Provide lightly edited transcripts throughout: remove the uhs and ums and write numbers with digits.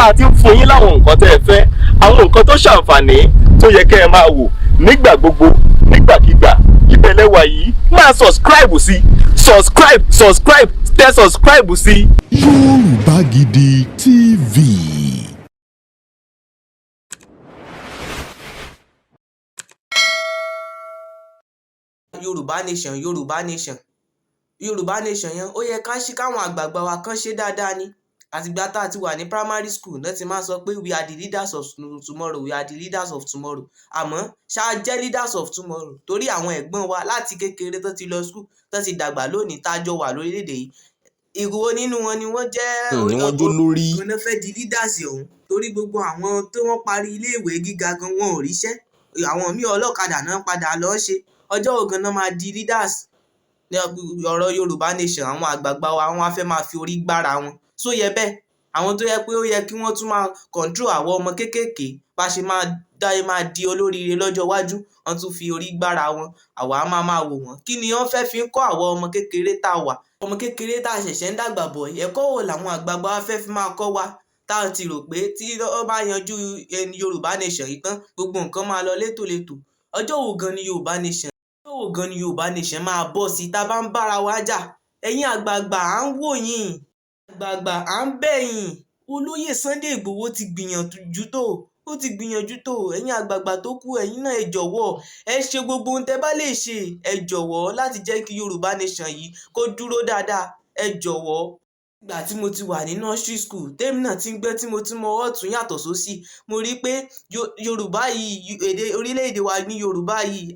tá a ti ń fún yín láwọn nǹkan tẹ́ ẹ fẹ́, àwọn nǹkan tó ṣàǹfààní tó yẹ kẹ́ ẹ máa wò nígbà gbogbo nígbàkigbà. Ìbẹ̀lẹ̀ wà yìí máa subscribe sí tẹ subscribe sí. Yorùbá Gidi TV. Yorùbá nation yẹn ó yẹ ká ṣí káwọn àgbààgbà wa kan ṣe dáadáa ni. Àtìgbà tá a ti wà ní primary school náà ti máa sọ pé we are the leaders of tomorrow, we are the leaders of tomorrow. Àmọ́ ṣá jẹ́ leaders of tomorrow torí àwọn ẹ̀gbọ́n wa láti kékeré tó ti lọ school tó ti dàgbà lónìí tájọ wà lórílẹ̀‐èdè yìí. Ìrùwò nínú wọn ni wọ́n jẹ́ olórí. Wọ́n fẹ́ di leaders ọ̀hún torí gbogbo àwọn tó wọ́n parí iléèwé gíga gan wọn ò ríṣẹ́. Àwọn míì ọlọ́kadà náà padà lọ ṣe. Ọjọ́ ògan náà máa di leaders. Ní ọ̀rọ̀ Yorùbá nation àwọn àgbààgbà wa wọ́n á fẹ́ máa fi orí gbára wọn. So yẹ bẹ́ẹ̀ àwọn tó yẹ pé ó yẹ kí wọ́n tún máa control àwọn ọmọ kéékèèké bá ṣe máa di olóríire lọ́jọ́ iwájú, wọ́n tún fi orí gbára wọn, àwa á máa wò wọ́n. Kí ni wọ́n fẹ́ fi ń kọ́ àwọn ọmọ kékeré tá a wà? Ọmọ kékeré tá a ṣẹ̀ṣẹ̀ ń dàgbà bọ̀, ẹ̀kọ́ wo làwọn àgbààgbà wa fẹ́ fi máa kọ́ wa? Tá a ti rò pé tí wọ́n bá yanjú Yorùbá nation yìí tán gbogbo nǹkan máa lọ létòlétò. Ọjọ́ wo gan ni Yorùbá nation máa bọ́ sí tá a bá ń bára wa jà? Ẹ̀yin àgbààgbà à ń wò yín, àgbààgbà à ń bẹ̀ yín. Olóyè Sunday Igboho ti gbìyànjú tó, ẹ̀yin àgbààgbà tó kù ẹ̀yin náà ẹ jọ̀wọ́ ẹ ṣe gbogbo ohun tẹ́ bá lè ṣe, ẹ jọ̀wọ́ láti jẹ́ kí Yorùbá nation yìí kó dúró dáadáa, ẹ jọ̀wọ́. Ìgbà tí mo ti wà ní nursery school tèmi náà ti ń gbé tí mo ti mọ ọ̀tún yàtọ̀ sósì, mo rí pé Yorùbá yìí, èdè orílẹ̀-èdè wa ní Yorùbá yìí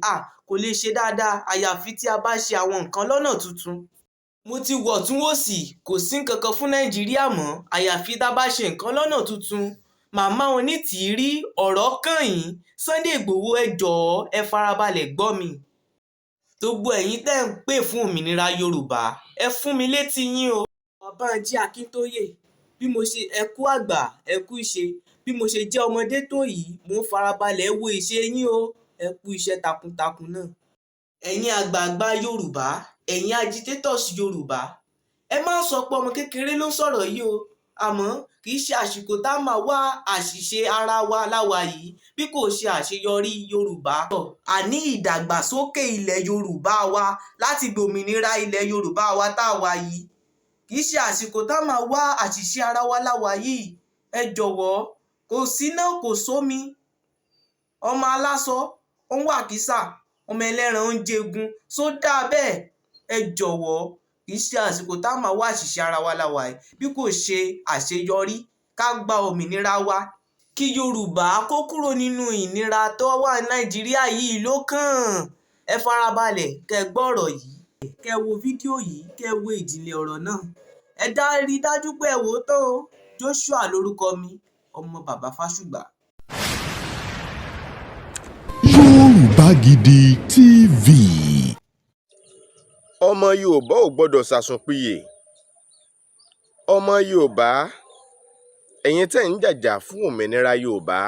kò lè ṣe dáadáa àyàfi tí a bá ṣe àwọn nǹkan lọ́nà tuntun. Mo ti wọ̀ tún wò sí, kò sí nǹkan kan fún Nàìjíríà mọ́ àyàfi tá a bá ṣe nǹkan lọ́nà tuntun. Màmá Onitiri ọ̀rọ̀ kàn yín, Sunday Igboho ẹ jọ̀ọ́ ẹ farabalẹ̀ gbọ́ mi. Gbogbo ẹ̀yin tẹ́ ń pè fún òmìnira Yorùbá ẹ fún mi létí yín o. Bàbá Akintoye bí mo ṣe ẹ kú àgbà ẹ kú ìṣe, bí mo ṣe jẹ́ ọmọdé tó yìí mo ń farabalẹ̀ wo ìṣe yín o, ẹ kú iṣẹ́ takuntakun náà. Ẹ̀yin àgbààgbà Yorùbá, ẹ̀yin agitators Yorùbá, ẹ má sọ pé ọmọ kékeré ló ń sọ̀rọ̀ yìí o, àmọ́ kì í ṣe àsìkò tá a máa wá àṣìṣe ara wa láwa yìí bí kò ṣe àṣeyọrí Yorùbá. Àní ìdàgbàsókè ilẹ̀ Yorùbá wa láti gbòmìnira ilẹ̀ Yorùbá wa tá a wà yìí kì í ṣe àsìkò tá a máa wá àṣìṣe ara wa láwa yìí. Ẹ jọ̀wọ́ kò síná kò sómi, ọmọ aláṣọ ó ń wà kísà, ọmọ ẹlẹ́ran ó ń jẹgun, só dáa bẹ́ẹ̀? Ẹ jọ̀wọ́ kì í ṣe àsìkò tá a máa wá àṣìṣe ara wa láwa yìí bí kò ṣe àṣeyọrí ká gba òmìnira wa kí Yorùbá kó kúrò nínú ìnira tó wà ní Nàìjíríà yìí ló kàn. Ẹ farabalẹ̀ kẹ́ gbọ́ ọ̀rọ̀ yìí, kẹ́ wo fídíò yìí, kẹ́ wo ìjìnlẹ̀ ọ̀rọ̀ náà. Ẹ rí dájú pé ẹ wò ó tán o. Joshua lórúkọ mi, ọmọ bàbá Fásùgbà. Yorùbá Gidi TV. Ọmọ Yorùbá ò gbọ́dọ̀ sàsùnpìyè. Ọmọ Yorùbá, ẹ̀yin tẹ́ ń jàjà fún òmìnira Yorùbá,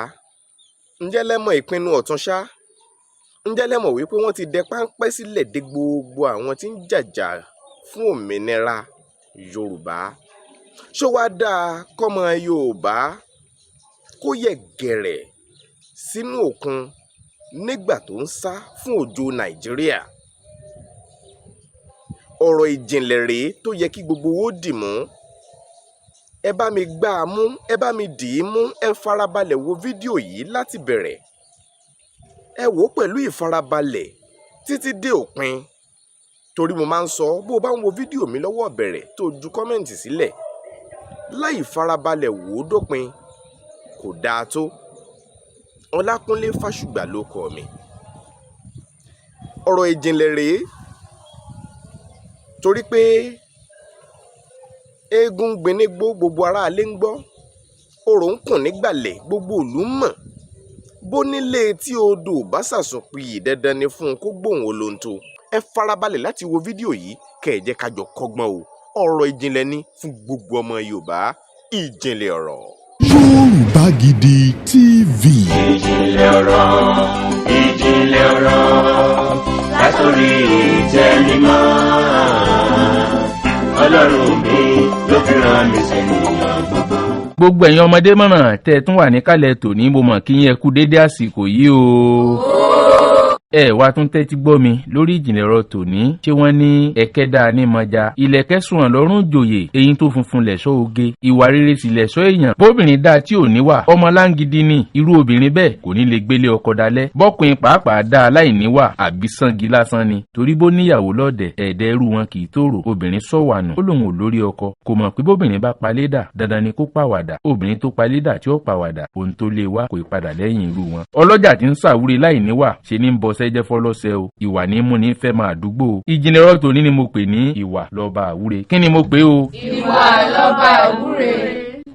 ǹjẹ́ lẹ mọ̀ ìpinnu ọ̀tún ṣá? Ǹjẹ́ lẹ mọ̀ wípé wọ́n ti dẹ páńpẹ́ sílẹ̀ dé gbogbo àwọn tí ń jàjà fún òmìnira Yorùbá? Ṣó wá dáa kọ́mọ Yorùbá kó yẹ gẹ̀rẹ̀ sínú òkun nígbà tó ń sá fún òjò Nàìjíríà? Ọ̀rọ̀ ìjìnlẹ̀ rèé tó yẹ kí gbogbo owó dì mú. Ẹ bá mi gbá a mú, ẹ bá mi dì í mú, ẹ farabalẹ̀ wo fídíò yìí láti bẹ̀rẹ̀. Ẹ wò ó pẹ̀lú ìfarabalẹ̀ títí dé òpin. Torí mo máa ń sọ bó o bá ń wo fídíò mi lọ́wọ́ bẹ̀rẹ̀ tó ju kọ́mẹ̀ǹtì sílẹ̀ láì farabalẹ̀ wò ó dópin kò dáa tó. Ọlákúnlé Fásùgbà ló kọ mi. Ọ̀rọ̀ ìjìnlẹ̀ rèé torí pé eégún gbénégbó gbogbo aráalé ń gbọ́, orò ń kùn nígbàlẹ̀ gbogbo ìlú mọ̀, bó nílé tí odò bá sàsùnpìyè dandan ni fún un kó gbóhùn olóńtó. Ẹ farabalẹ̀ láti wo fídíò yìí kẹ́ ẹ jẹ́ ká jọ kọ́gbọ́n o. Ọ̀rọ̀ ìjìnlẹ̀ ni fún gbogbo ọmọ Yorùbá, ìjìnlẹ̀ ọ̀rọ̀. Yorùbá Gidi TV. Ìjìnlẹ̀ ọ̀rọ̀ látòrí ìtẹ́ mímọ́. Ọlọ́run mi ló fi rán mi sẹ́yìn gbogbo. gbogbo ẹ̀yin ọmọdé mọ̀ràn tẹ́ tún wà níkàlẹ̀ tòní mo mọ̀ kí yín ẹ kú dédé àsìkò yìí o. ẹ wá tún tẹ́tí gbọ́ mi lórí ìjìnlẹ̀ ọ̀rọ̀ tòní ṣé wọ́n ní ẹ̀kẹ́dà ní mọ́jà ilẹ̀kẹ́ sùn lọ́rùn jòyè eyín tó funfun lẹ̀ṣọ́ oge ìwà rere sì lẹ̀ṣọ́ èèyàn bóbìnrin dá tí ò níwà ọmọ láǹgídí ni irú obìnrin bẹ́ẹ̀ kò ní lè gbélé ọkọ dalẹ̀ bọ́kùnrin pàápàá dá aláìníwà àbí sangi lásán ni torí bó níyàwó lọ́dẹ̀ ẹ̀ẹ́dẹ́ irú wọn kì í tòrò obìnrin sọ̀wànù ó lòun ò lórí ọkọ kò mọ̀ pé bóbìnrin bá palédà dandan ni kó pàwàdà obìnrin tó palédà tí ó pàwàdà ohun tó lè wá kò padà lẹ́yìn irú wọn ọlọ́jà tí ń ṣàwúre láìníwà ṣe ní ń bọ sẹ́jẹ́ fọlọ́sẹ́ o ìwà ní mú ní fẹ́ máa dúgbò ìjìnlẹ̀ ọ̀rọ̀ tòní ni mo pè ní ìwà lọ́ba àwúre kí ni mo pè o. ìwà lọ́ba àwúre.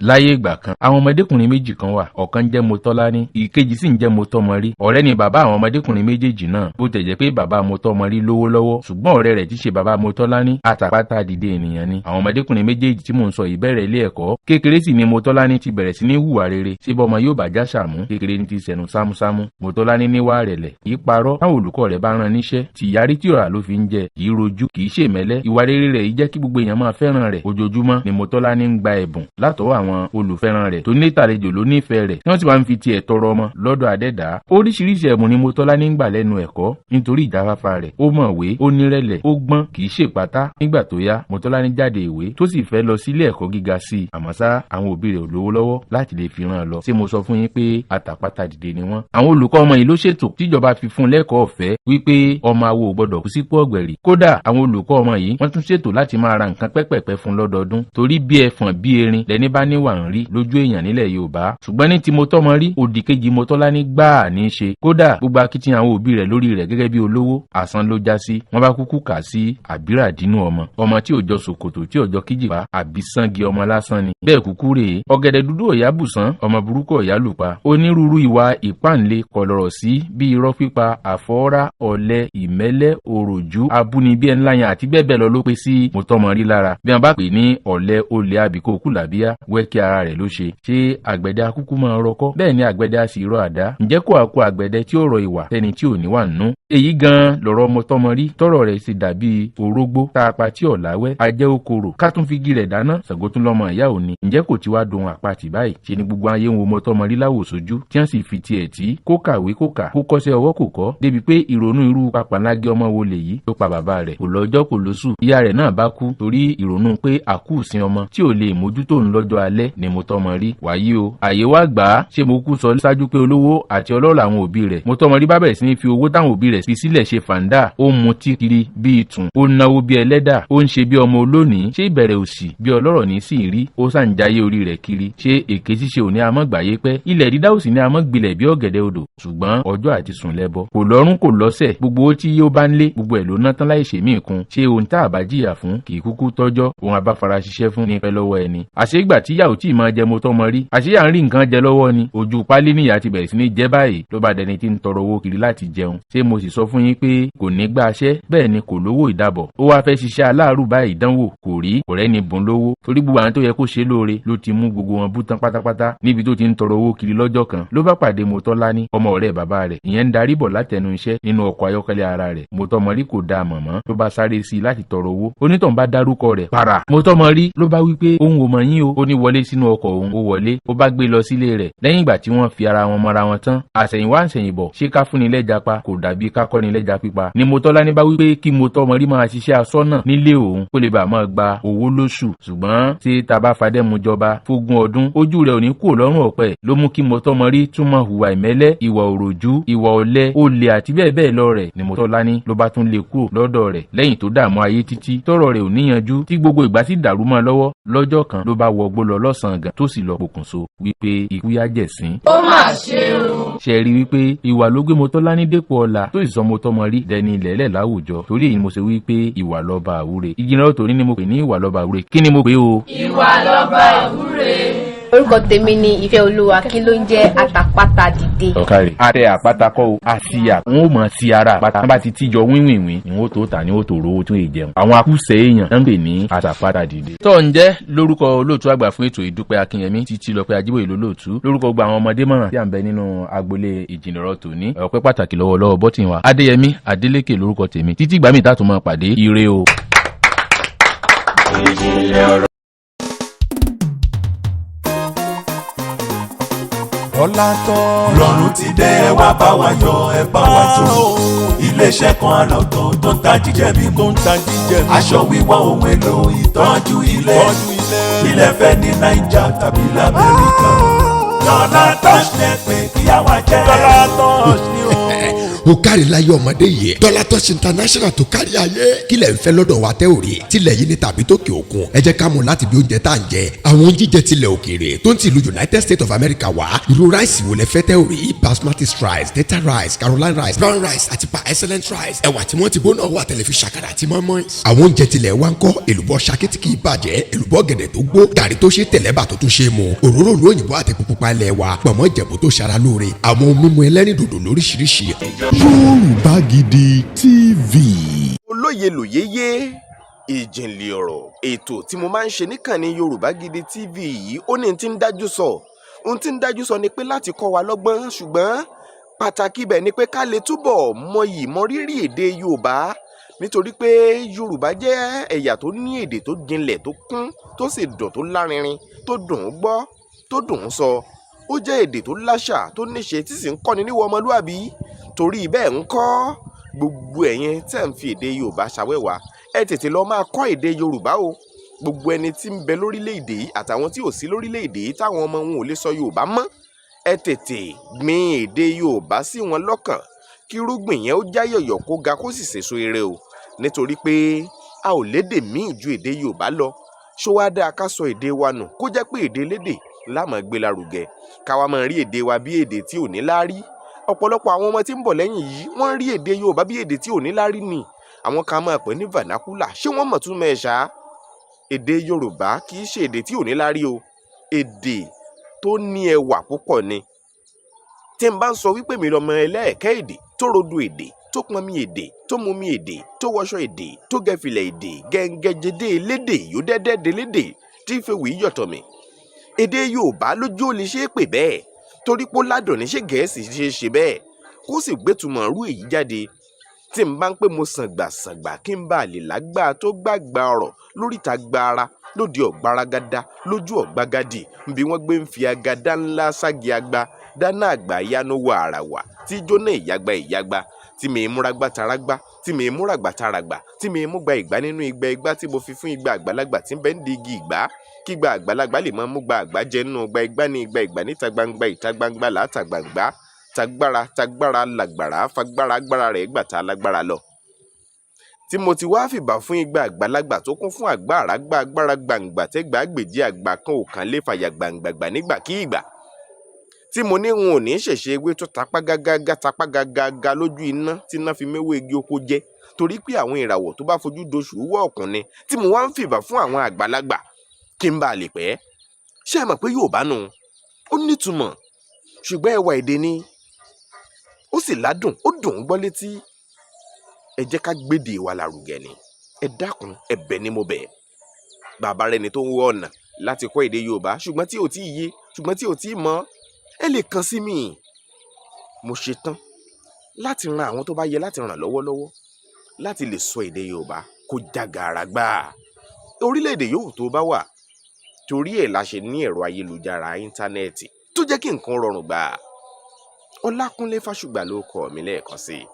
láyé ìgbà kan àwọn ọmọdékùnrin méjì kan wà ọ̀kan jẹ́ Motọ́lání ìkejì sì ń jẹ́ Motọ́mọrí ọ̀rẹ́ ni bàbá àwọn ọmọdékùnrin méjèèjì náà bó tẹ̀ jẹ́ pé bàbá Motọ́mọrí lówó lọ́wọ́ ṣùgbọ́n ọ̀rẹ́ rẹ̀ tí ṣe bàbá Motọ́lání àtàpátá dìde ènìyàn ni àwọn ọmọdékùnrin méjèèjì tí mò ń sọ yìí bẹ̀rẹ̀ ilé ẹ̀kọ́ kékeré sì ni Motọ́lání ti bẹ̀rẹ̀ sí ní hùwà rere tí bọ́mọ yóò bá já sàmú kékeré ní ti sẹ̀nu sámúsámú Motọ́lání níwà rẹ̀lẹ̀ kì í parọ́ táwọn olùkọ́ rẹ̀ bá rán níṣẹ́ tìyárí tí ọ̀rà ló fi ń jẹ kì í rojú kì í ṣèmẹ́lẹ́ ìwà rere rẹ̀ yìí jẹ́ kí gbogbo èèyàn máa fẹ́ràn rẹ̀ ojoojúmọ́ ni Motọ́lání ń gba ẹ̀bùn látọwọ́ àwọn olùfẹ́ràn rẹ̀ tó ní tàlejò ló nífẹ̀ẹ́ rẹ̀ tí wọ́n sì máa ń fi tiẹ̀ tọrọ ọmọ lọ́dọ̀ àdẹ́dá oríṣiríṣi ẹ̀bùn ni Motọ́lání ń gbà lẹ́nu ẹ̀kọ́ nítorí ìjáfáfá rẹ̀ ó mọ̀wé ó nírẹ̀lẹ̀ ó gbọ́n kì í ṣèpátá nígbà tó yá Motọ́lání jáde ìwé tó sì fẹ́ lọ sílé ẹ̀kọ́ gíga sí i àmọ́ ṣá àwọn òbí rẹ̀ ò lówó lọ́wọ́ láti lè fi rán an lọ ṣé mo sọ fún yín pé àtàpátá dìde ni wọ́n àwọn olùkọ́ ọmọ yìí ló ṣètò tíjọba fi fún lẹ́kọ̀ọ́ ọ̀fẹ́ wípé ọmọ awo ò gbọdọ̀ kú sípò ọ̀gbẹ̀rì kódà àwọn olùkọ́ ọmọ yìí wọ́n tún ṣètò láti máa ra nǹkan pẹ́pẹ̀pẹ́ fún lọ́dọọdún torí bí ẹfọ̀n bí erin lẹni bá níwà ń rí lójú èèyàn nílẹ̀ Yorùbá ṣùgbọ́n ní ti Motọ́mọrí òdì kejì Motọ́lání gbáà ní í ṣe kódà gbogbo akitiyan àwọn òbí rẹ̀ lórí rẹ̀ gẹ́gẹ́ bí olówó àsan ló já sí wọ́n bá kúkú kà sí àbíràdínú ọmọ tí ò jọ ṣòkòtò tí ò jọ kíjìpá àbí sangi ọmọ lásán ni bẹ́ẹ̀ kúkú rèé ọ̀gẹ̀dẹ̀ dúdú ọ̀yá bùsán ọmọ burúkú ọ̀yá lùpa onírúurú ìwà ìpáǹle kọlọ̀rọ̀ sí bí irọ́ pípa àfọwọ́rá ọ̀lẹ ìmẹ́lẹ́ òròjú abúnibí ẹnláyàn àti bẹ́ẹ̀ bẹ́ẹ̀ lọ ló pé sí Motọ́mọrí lára bí wọ́n bá pè ní ọ̀lẹ olè àbíkó kùlàbíà wẹ́kí ara rẹ̀ ló ṣe ṣé àgbẹ̀dẹ akúkú máa rọkọ́ bẹ́ẹ̀ ni àgbẹ̀dẹ a sì rọ àdá ǹjẹ́ kó àkó àgbẹ̀dẹ tí ó rọ ìwà tẹni tí ò níwà nú èyí gan lọ̀rọ̀ Motọ́mọrí tọ́rọ̀ rẹ̀ sì dàbí orógbó táapa tí ọ̀láwẹ́ ajẹ́ okòrò ká tún fi gi rẹ̀ dáná Ṣàngótún lọ́mọ ìyá òní ǹjẹ́ kò ti wá dohun àpatì báyìí ṣe ni gbogbo ayé ń wo Motọ́mọrí láwòsójú tí wọ́n sì fi tiẹ̀ tí kó kàwé kó kà kó kọ́ṣẹ́ ọwọ́ kò kọ́ débi pé ìrònú irú papalágé ọmọ wo lèyí tó pa bàbá rẹ̀ kò lọ́jọ́ kò lóṣù ìyá rẹ̀ náà bá kú torí ìrònú pé àkúùsìn ọmọ tí ò lè mójútó ń lọ́jọ́ alẹ́ ni Motọ́mọrí wàyí o àyè wá gbà á ṣé mo kú sọ ṣáájú pé olówó àti ọlọ́rọ̀ àwọn òbí rẹ̀ Motọ́mọrí bá bẹ̀rẹ̀ sí ní fi owó táwọn òbí rẹ̀ fi sílẹ̀ ṣe fàǹdà ó mutí kiri bí ìtùn ó náwó bí ẹlẹ́dà ó ń ṣe bí ọmọ olónìí ṣé ìbẹ̀rẹ̀ òṣì bí ọlọ́rọ̀ ní sí rí ó sàǹjáyé orí rẹ̀ kiri ṣé èké ṣíṣe òní amọ́gbàyé pẹ́ ilẹ̀ dídá òsì ní amọ́gbilẹ̀ bí ọ̀gẹ̀dẹ̀ odò ṣùgbọ́n ọjọ́ àti sùn lẹ́bọ kò lọ́rùn kò lọ́sẹ̀ gbogbo ó tí yóò bá ń lé gbogbo ẹ̀ ló ná tán láì ṣèmí ìkun ṣé ohun tá a bá jìyà fún kì í kúkú tọ́jọ́ òun abáfara ṣiṣẹ́ fún ní pẹ́ lọ́wọ́ ẹni àṣegbà tíyàwó tí ì máa jẹ Motọ́mọrí àṣeyà ń rí nǹkan jẹ lọ́wọ́ ni ojú pálí níyà ti bẹ̀rẹ̀ sí ní jẹ́ báyìí ló bá dẹni tí ń tọrọ owó kiri láti jẹun ṣé mo sì sọ fún yín pé kò ní gbà aṣẹ́ bẹ́ẹ̀ ni kò lówó ìdábọ̀ ó wá fẹ́ ṣiṣẹ́ aláàrú báyìí dánwò kò rí kò rẹ́ni bùn lówó torí gbogbo àwọn tó yẹ kó ṣe lóore ló ti mú gbogbo wọn bú tán pátápátá níbi tó ti ń tọrọ owó kiri lọ́jọ́ kan ló bá pàdé Motọ́lání ọmọ ọ̀rẹ́ bàbá rẹ̀ ìyẹn ń darí bọ̀ látẹnu iṣẹ́ nínú ọkọ̀ ayọ́kẹ́lẹ́ ara rẹ̀ Motọ́mọrí kò dáa mọ̀mọ́ ló bá sáré sí i láti tọrọ owó onítàn bá dárúkọ rẹ̀ para Motọ́mọrí ló bá wí pé òun ò mọ̀ yín o ó ní wọlé sínú ọkọ̀ òun ó wọlé ó bá gbé lọ sílé rẹ̀ lẹ́yìn ìgbà tí wọ́n fi ara wọn mọ́ra wọn tán àṣẹ̀yìnwá àṣẹ̀yìnbọ̀ ṣé ká fúnni lẹ́ja pa kò dàbí ká kọ́ni lẹ́ja pípa ni Motọ́lání bá wí pé kí Motọ́mọrí máa ṣiṣẹ́ aṣọ́nà nílé òun kó lè bàa máa gba owó lóṣù ṣùgbọ́n tí tá bá fadẹ́mu jọba fógún ọdún ojú rẹ̀ ò ní kúrò lọ́rùn ọ̀pẹ ló mú kí Motọ́mọrí túmọ̀ hùwà ìmẹ́lẹ́ ìwà òròjú ìwà ọ̀lẹ olè àti bẹ́ẹ̀ bẹ́ẹ̀ lọ rẹ̀ ni Motọ́lání ló bá tún lè kúrò lọ́dọ̀ rẹ̀ lẹ́yìn tó dààmú ayé títí tọ́rọ̀ rẹ̀ ò níyanjú tí gbogbo ìgbà sì dàrú mọ́ lọ́wọ́ lọ́jọ́ kan ló bá wọgbó lọ lọ́sàn-án gan tó sì lọ pokùnso wípé ikú yá jẹ̀sín. ó mà ṣe o. ṣe rí wípé ìwà ló gbé Motọ́lání dépò ọlá tó sì sọ Motọ́mọrí dẹni ilẹ̀ẹ́lẹ̀ láwùjọ torí èyí mo ṣe wípé ìwà lọ́ba àwúre ìjìnlẹ̀ tòní ni mo pè ní ìwà lọ́ba àwúre kí ni mo pè o. ìwà lọ́ba àwúre. orúkọ tèmi ni ìfẹ́ olúwa kí ló ń jẹ́ àtàpátá dìde. ọ̀kàrẹ̀ àtẹ àpáta kọ́ o àfihà wọn ò mọ̀ sí ara àpáta wọn bá ti tíjọ wíwìnwín ni wọn ó tó tà ní ó tó rówó tún èjẹun àwọn akúṣẹ̀ èèyàn ń pè ní àtàpátá dìde. tó ń jẹ́ lórúkọ olóòtú àgbà fún ètò ìdúpẹ́ akínyẹmí títí lọ́pẹ́ ajíbòye lólóòtú lórúkọ gba àwọn ọmọdé mọ̀ràn tí à ń bẹ nínú agboolé ìjìnlẹ̀ ọ̀rọ̀ tòní ọpẹ́ pàtàkì lọ́wọ́ bọ́tìn wa adéyẹmí adélékè lórúkọ tèmi títí gbàmí ìtàtún máa pàdé ire o. ọlá tán. rọrùn ti dé ẹ wá bá wa yọ̀ ẹ bá wa jó. iléeṣẹ́ kan àràọ̀tọ̀ tó ń ta jíjẹ mímu. aṣọ wíwọ̀ ohun èlò ìtọ́jú ilé. ilẹ̀ fẹ́ ní Naija tàbí l'Amẹ́ríkà. Dọ́là Touch lẹ pé kí á wá jẹ́. Dọ́là Touch ni o. ó kárí láyé ọmọdé yìí Dọ́là Touch International tó kárí ayé kílẹ̀ ń fẹ́ lọ́dọ̀ wa tẹ́ ò rí tilẹ̀ yìí ní tàbí tókè òkun ẹ jẹ́ ká mú láti bí oúnjẹ tá à ń jẹ àwọn jíjẹ tilẹ̀ òkèèrè tó ń tìlú United States of America wá irú ráìsì wo lẹ fẹ́ tẹ́ ò rí basmati rice data rice caroline rice brown rice àti pa excellent rice ẹ̀wà tí wọ́n ti bó náà wà tẹ̀lé fi ṣàkàrà àti mọ́mọ́ àwọn oúnjẹ tilẹ̀ wa ń kọ́ èlùbọ́ ṣakí tí kì í bàjẹ́ èlùbọ́ gẹ̀dẹ̀ tó gbó gàrí tó ṣe tẹ̀lẹ́bà tó tún ṣe mu òróró òyìnbó àti pupa ilẹ̀ wa pọ̀mọ́ ìjẹ̀bú tó ṣara lóore àwọn ohun mímu ẹlẹ́rìndòdò lóríṣiríṣi. Yorùbá Gidi TV. olóye lòyéyé ìjìnlẹ̀ ọ̀rọ̀ ètò tí mo máa ń ṣe níkànnì Yorùbá Gidi TV yìí ó ní tí ń dájú sọ ohun tí ń dájú sọ ni pé láti kọ́ wa lọ́gbọ́n ṣùgbọ́n pàtàkì ibẹ̀ ni pé ká lè túbọ̀ mọyì mọrírì èdè Yorùbá nítorí pé Yorùbá jẹ́ ẹ̀yà tó ní èdè tó jinlẹ̀ tó kún tó sì dùn tó lárinrin tó dùn ún gbọ́ tó dùn ún sọ ó jẹ́ èdè tó láṣà tó níṣe tí sì ń kọ́ni níwọ̀ ọmọlúàbí torí bẹ́ẹ̀ ń kọ́ gbogbo ẹ̀yin tẹ́ ń fi èdè Yorùbá ṣàwẹ́wà ẹ tètè lọ máa kọ́ èdè Yorùbá o gbogbo ẹni tí ń bẹ lórílẹ̀‐èdè yìí àtàwọn tí ò sí lórílẹ̀‐èdè yìí táwọn ọmọ wọn ò lè sọ Yorùbá mọ́ ẹ tètè gbin èdè Yorùbá sí wọn lọ́kàn kí irúgbìn yẹn ó jáyọ̀yọ̀ kó ga kó sì sèso ire o nítorí pé a ò lédè míì ju èdè Yorùbá lọ ṣó wá dáa ká sọ èdè wa nù kó jẹ́ pé èdè lédè la máa gbé lárugẹ káwa máa rí èdè wa bí èdè tí ò ní láárí ọ̀pọ̀lọpọ̀ àwọn ọmọ tí ń bọ̀ lẹ́yìn yìí wọ́n rí èdè Yorùbá bí èdè tí ò ní láárí ni àwọn kan máa pè ní vernacular ṣé wọ́n mọ̀ tún mẹ́ẹ̀ṣá èdè Yorùbá kì í ṣe èdè tí ò ní láárí o èdè tó ní ẹwà púpọ̀ ni tí n bá ń sọ wípé mi lọmọ ẹlẹ́ẹ̀kẹ́ èdè tó rodo èdè tó pọnmi èdè tó mumi èdè tó wọṣọ èdè tó gẹ̀fìlẹ̀ èdè gẹ̀ǹgẹ̀jẹdẹ elédè yóò dẹ́dẹ́ lédè tí ìfẹ́ wìí yọ̀tọ̀ mi èdè Yorùbá lójú ó lè ṣe é pè bẹ́ẹ̀ torí pé ládùn ní ṣe Gẹ̀ẹ́sì ṣe bẹ́ẹ̀ kó sì gbẹ́tumọ̀ rú èyí jáde tí n bá ń pè mo sàngbàsàngbà kí n bá lè lágbá tó gbàgbà ọ̀rọ̀ lóríta gbára lóde ọ̀gbaragada lójú ọ̀gbagadì bí wọ́n gbé ń fi agada ńlá sági agba dáná àgbà yánú wà àràwà tí jóná ìyàgbá tí mi múragbá taragbá tí mi múragbá taràgbà tí mi mú gba ìgbà nínú igba tí mo fi fún igba àgbàlagbà tí ń bẹ ń di igi ìgbà kí gba àgbàlagbà lè máa mú gba àgbà jẹ nínú gba ìgbà ní igba ìgbà níta gbangba ìta gbangba làátà gbangba tagbára làgbàrá fagbára agbára rẹ̀ gbàtà lágbára lọ. tí mo ti wá fìbà fún igba àgbàlagbà tó kún fún àgbàrá gba agbára gbàǹgbà tẹ́gbà gbèjì àgbà kan ò kàn lè fàyà gbàǹgbàgbà nígbàkígbà. tí mo ní n ò ní ṣẹ̀ṣẹ̀ ewé tó tapá gágá lójú iná tí iná fi méwé igi oko jẹ torí pé àwọn ìràwọ̀ tó bá fojú doṣù wọ́ ọ̀kùnrin tí mo wá ń fìbà fún àwọn àgbàlagbà kí n bá lè pẹ́ ṣé ẹ mọ̀ pé Yorùbá nù ó nítumọ̀ ṣùgbọ́n ẹwà èdè ni ó sì ládùn ó dùn ún gbọ́ létí ẹ jẹ́ ká gbédè wa lárugẹ ni ẹ dákun ẹ̀bẹ̀ ni mo bẹ̀ bàbá rẹ ni tó ń wọ ọ̀nà láti kọ́ èdè Yorùbá ṣùgbọ́n tí ò tí ì yé ṣùgbọ́n tí ò tí ì mọ̀ ẹ lè kàn sí mi mo ṣetán láti ran àwọn tó bá yẹ láti ràn lọ́wọ́ láti lè sọ èdè Yorùbá kó jágara gbà orílẹ̀-èdè yòówù tó bá wà torí ẹ̀ la ṣe ní ẹ̀rọ ayélujára íńtánẹ́ẹ̀tì tó jẹ́ kí nǹkan rọrùn gbà Ọlákúnlé Fásùgbà ló kọ mi lẹ́ẹ̀kan sí i.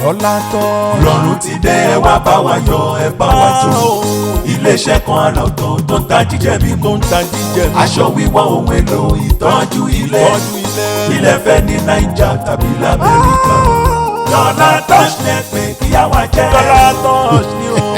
ọlá tán. rọrùn ti dé ẹ wá bá wa yọ̀ ẹ bá wa jó. iléeṣẹ́ kan àràọ̀tọ̀ tó ń ta jíjẹ mímu. aṣọ wíwọ̀ ohun èlò ìtọ́jú ilé. ilẹ̀ fẹ́ ní Naija tàbí l'Amẹ́ríkà. Dọ́là Touch lẹ pé kí á wá jẹ́. Dọ́là Touch ni o.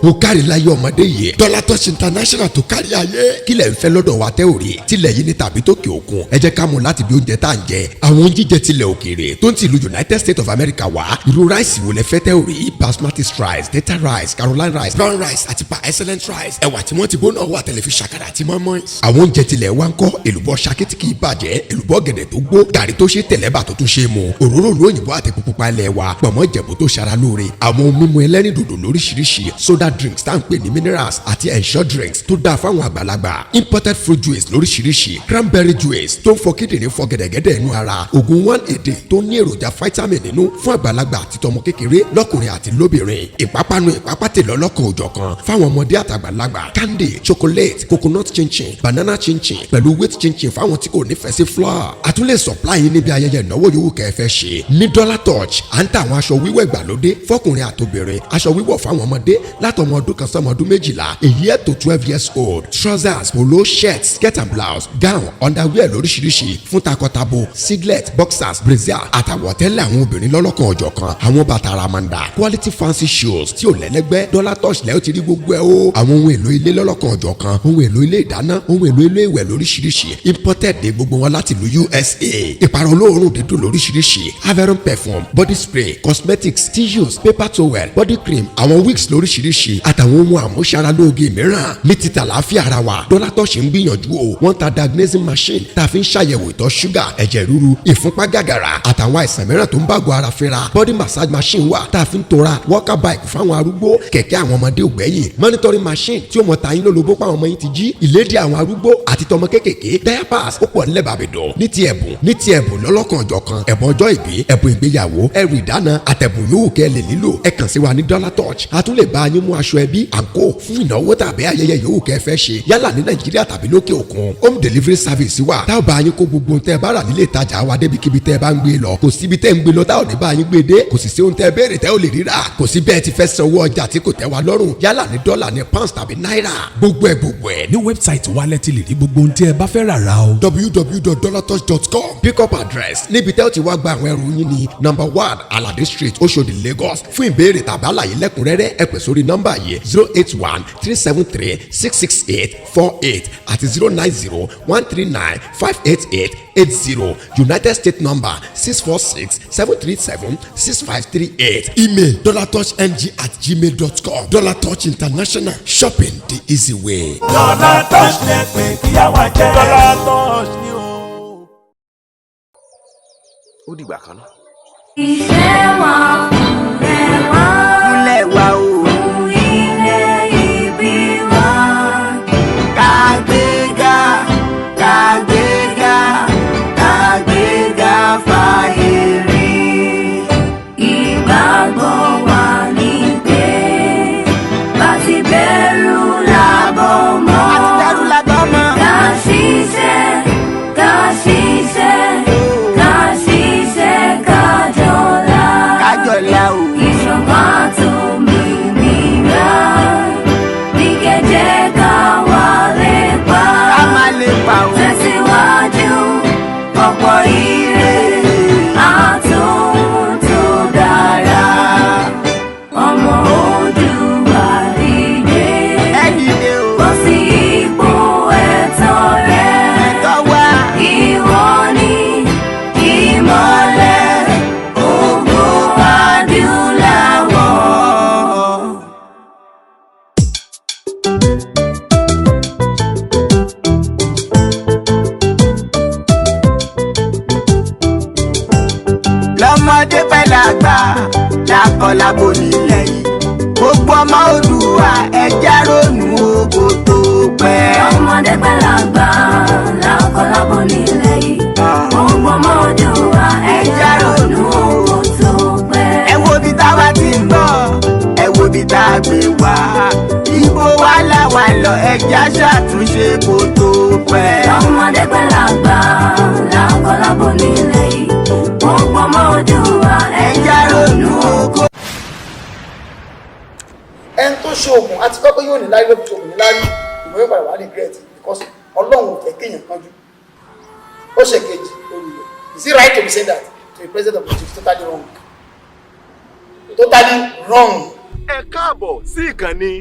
ó kárí láyé ọmọdé yìí Dọ́là Touch International tó kárí ayé kílẹ̀ ń fẹ́ lọ́dọ̀ wa tẹ́ ò rí tilẹ̀ yìí ní tàbí tókè òkun ẹ jẹ́ ká mú láti bí oúnjẹ tá à ń jẹ àwọn jíjẹ tilẹ̀ òkèèrè tó ń tìlú United States of America wá irú ráìsì wo lẹ fẹ́ tẹ́ ò rí basmati rice data rice caroline rice brown rice àti pa excellent rice ẹ̀wà tí wọ́n ti bó náà wà tẹ̀lé fi ṣàkàrà àti mọ́mọ́ àwọn oúnjẹ tilẹ̀ wa ń kọ́ èlùbọ́ ṣakí tí kì í bàjẹ́ èlùbọ́ gẹ̀dẹ̀ tó gbó gàrí tó ṣe tẹ̀lẹ́bà tó tún ṣe mu òróró òyìnbó àti pupa ilẹ̀ wa pọ̀mọ́ ìjẹ̀bú tó ṣara lóore àwọn ohun mímu ẹlẹ́rìndòdò lóríṣiríṣi soda drinks tá à ń pè ní minerals àti ensure drinks tó dáa fáwọn àgbàlagbà imported fruit juice lóríṣiríṣi cranberry juice tó ń fọ kíndìnrín fọ gẹ̀dẹ̀gẹ̀dẹ̀ inú ara oògùn 180 tó ní èròjà vitamin nínú fún àgbàlagbà àti tọmọ kékeré lọ́kùnrin àti lóbìnrin ìpápánu ìpápátẹ̀lẹ̀ ọlọ́kan òjọ̀kan fáwọn ọmọdé àtàgbàlagbà candy chocolate coconut chinchin banana chinchin pẹ̀lú wheat chinchin fáwọn tí kò nífẹ̀ẹ́ sí flour àtúnlẹ̀ supply yín níbi ayẹyẹ ìnáwó yòówù kẹfẹ́ ṣe ní dollar touch à ń tà àwọn aṣọ wíwọ̀ ìgbàlódé fọkùnrin àtobìnrin aṣọ wíwọ̀ fáwọn ọmọdé látọmọ ọdún kan sọmọ ọdún méjìlá èyí ẹ̀ tó 12 years old trousers polo shirts skirt and blouse gown underwear lóríṣiríṣi fún takọtabo singlet boxers brazier àtàwọ̀tẹ́lẹ̀ àwọn obìnrin lọ́lọ́kan ọ̀jọ̀kan àwọn bàtà ramanda quality fancy shoes tí ò lẹ́lẹ́gbẹ́ dollar touch lẹ́yìn tí rí gbogbo ẹ̀ o àwọn ohun èlò ilé lọ́lọ́kan ọ̀jọ̀kan ohun èlò ilé ìdáná ohun èlò ilé ìwẹ̀ lóríṣiríṣi imported ní gbogbo wọn láti ìlú USA ìpàrọ̀ olóòórùn dídùn lóríṣiríṣi Averron perfume body spray cosmetics tissues paper towel body cream àwọn wigs lóríṣiríṣi àtàwọn ohun àmúṣaralóge mìíràn ní títà láàfíà ara wa dollar touch ń gbìyànjú o wọ́n ta diagnosing machine tá a fi ń ṣàyẹ̀wò ìtọ̀ ṣúgà ẹ̀jẹ̀ ríru ìfúnpá gàgàrà àtàwọn àìsàn mìíràn tó ń bàgọ́ ara fínra body massage machine wà tá a fi ń tora walker bike fáwọn arúgbó kẹ̀kẹ́ àwọn ọmọdé ògbẹ́yìn monitoring machine tí ó mọ̀ tàyín lólobó pàwọn ọmọ yín ti jí ìlédìí àwọn arúgbó àti tọmọ kékèké diapers ó pọ̀ nílẹ̀ bàbẹ̀dọ̀ ní ti ẹ̀bùn lọ́lọ́kan ọ̀jọ̀kan ẹ̀bùn ọjọ́ ìbí ẹ̀bùn ìgbéyàwó ẹrù ìdáná àtẹ̀bùn yòówù kẹ́ lè nílò ẹ kàn sí wa ní dollar touch a tún lè bá yín mú aṣọ ẹbí àǹkó fún ìnáwó tàbí ayẹyẹ yòówù kẹ́ fẹ́ ṣe yálà ní nàìjíríà tàbí lókè òkun home delivery service wà tá ò bá yín kó gbogbo tẹ́ bá rà nílé ìtajà wa débikíbi tẹ́ bá ń gbé lọ kò síbi tẹ́ ń gbé lọ tá ò ní bá yín gbé dé kò sì sí ohun tẹ́ béèrè tẹ́ ò lè ríra kò sí bẹ́ẹ̀ ti fẹ́ sanwó ọjà tí kò tẹ́ wa lọ́rùn yálà ní dọ́là ní pounds tàbí náírà gbogbo ẹ̀ ní wẹ́bsáìtì wa lẹ ti lè rí gbogbo ohun tí ẹ bá fẹ́ rà o. www.dollartouch.com pick up address níbi tẹ́ ò ti wá gba àwọn ẹrù yín ní number 1 Alade Street Oshodi Lagos fún ìbéèrè tàbí àlàyé lẹ́kùnrẹ́rẹ́ ẹ pè sórí nọ́mbà yìí 081-373-66848 àti 090-139-58880 United States number 646-737-6538 email dollartouchng@gmail.com Dollar Touch International shopping the easy way. Dollar Touch lẹ pé kíyàwó jẹ́. Dollar Touch ni o. ó dìgbà kan náà. Ìfẹ́ wa kúnlẹ̀ wá o. Fún ilé ìbí wa. Kàgbéga fàyè rí. Ìgbàgbọ́ wa ní pé bá ti bẹ̀rù làbọ̀ mọ́. Ká ṣiṣẹ́ kájọlá o. Ìṣọ̀kan tó mìíràn ní kẹ̀jẹ́ ká wà lè pa. Ká má lè pa o. Tẹ̀síwájú ọ̀pọ̀ ire àtúntò dára. Ọmọ Oòduà dìde. Ẹ dìde o. Bọ́ sí ipò ẹ̀tọ́ rẹ̀. Ẹ̀tọ́ wa. Ìwọ ni ìmọ́lẹ̀. Lọ́mọdé pẹ́ lágbà lákọlábo nílẹ̀ yìí gbogbo ọmọ Oòduà ẹja ronú ogo tó pẹ́. Lọ́mọdé pẹ́ lágbà lákọlábo nílẹ̀ yìí gbogbo ọmọ Oòduà ẹja ronú ogo tó pẹ́. Ẹ wo bí táwa ti ń bọ̀ ẹ wo bí tá a gbé wá ibo wa làwa lọ ẹja ṣàtúnṣe kó tó pẹ́. Lọ́mọdé pẹ́ lágbà lákọlábo nílẹ̀ yìí gbogbo ọmọ Oòduà ẹja ronú ogo. ẹni tó ṣe oògùn àti kọ́kọ́ yóò ní láyé lóbi tó oògùn ní láyé ìwé yóò padà wà ní regret because ọlọ́run ò fẹ́ kéèyàn kanjú ó ṣe kejì lórí rẹ̀ is it right to be saying that to the president of the chief totally wrong ẹ káàbọ̀ sí ìkànnì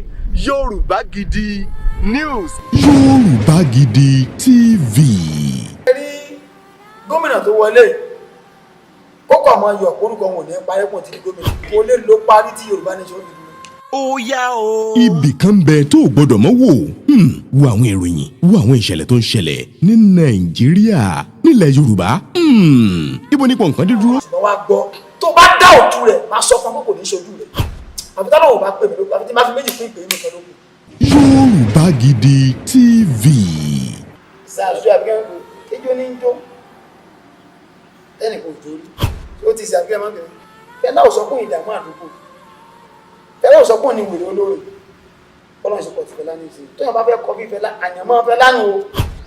Yorùbá Gidi News. Yorùbá Gidi TV. ẹ rí gómìnà tó wọlé kókò àwọn ayọ̀ orúkọ wọn ò ní parí pọ̀ tí gómìnà kò lè lo parí tí Yorùbá Nation ó fi dúró. ó yá o. ibì kan bẹ tó o gbọdọ̀ mọ́ wò wo àwọn ìròyìn wo àwọn ìṣẹ̀lẹ̀ tó ń ṣẹlẹ̀ ní Nàìjíríà nílẹ̀ Yorùbá ibo nípò nǹkan dé dúró. ṣùgbọ́n wá gbọ́ tó bá dá òtún rẹ̀ máa sọ fún akókò ní ṣojú rẹ̀ àfi tọ́lọ̀ ò bá pè mí lókun àfi tí máa fi méjì fún ìpè mí nìkan lókun. Yorùbá Gidi TV. ṣàṣù àbíkẹ́ ń kó ejò ní ń jó ẹnì kò jórí ó ti ṣe àbíkẹ́ máa ń bẹ̀rẹ̀ fẹ́lá ò sọ fún ìdààmú àdúgbò fẹ́lá ò sọ fún ní wèrè olóore ọlọ́run sọ pọ̀ ti fẹ́lá ní ìsìn tó yàn bá fẹ́ kọ́ bí fẹ́lá àyànmọ́ fẹ́lá nù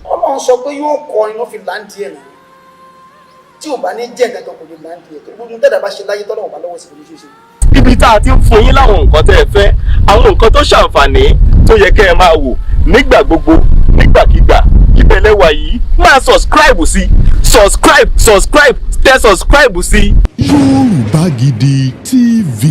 o ọlọ́run sọ pé yóò kọ́ iná fi láǹdì ẹ̀ náà tí ò bá ní jẹ́ nǹkan kan kò lè láǹdì ẹ̀ tó gbogbo tẹ́lẹ̀ bá ṣe láyé tọ́lọ́run bá lọ́wọ́ sí kò ní ṣe. ibi tá a ti ń fún yín láwọn nǹkan tẹ́ ẹ fẹ́ àwọn nǹkan tó ṣàǹfààní tó yẹ kẹ́ ẹ máa wò nígbà gbogbo nígbàkigbà ìbẹ̀lẹ̀wà yìí máa subscribe sí subscribe tẹ subscribe sí. Yorùbá Gidi TV.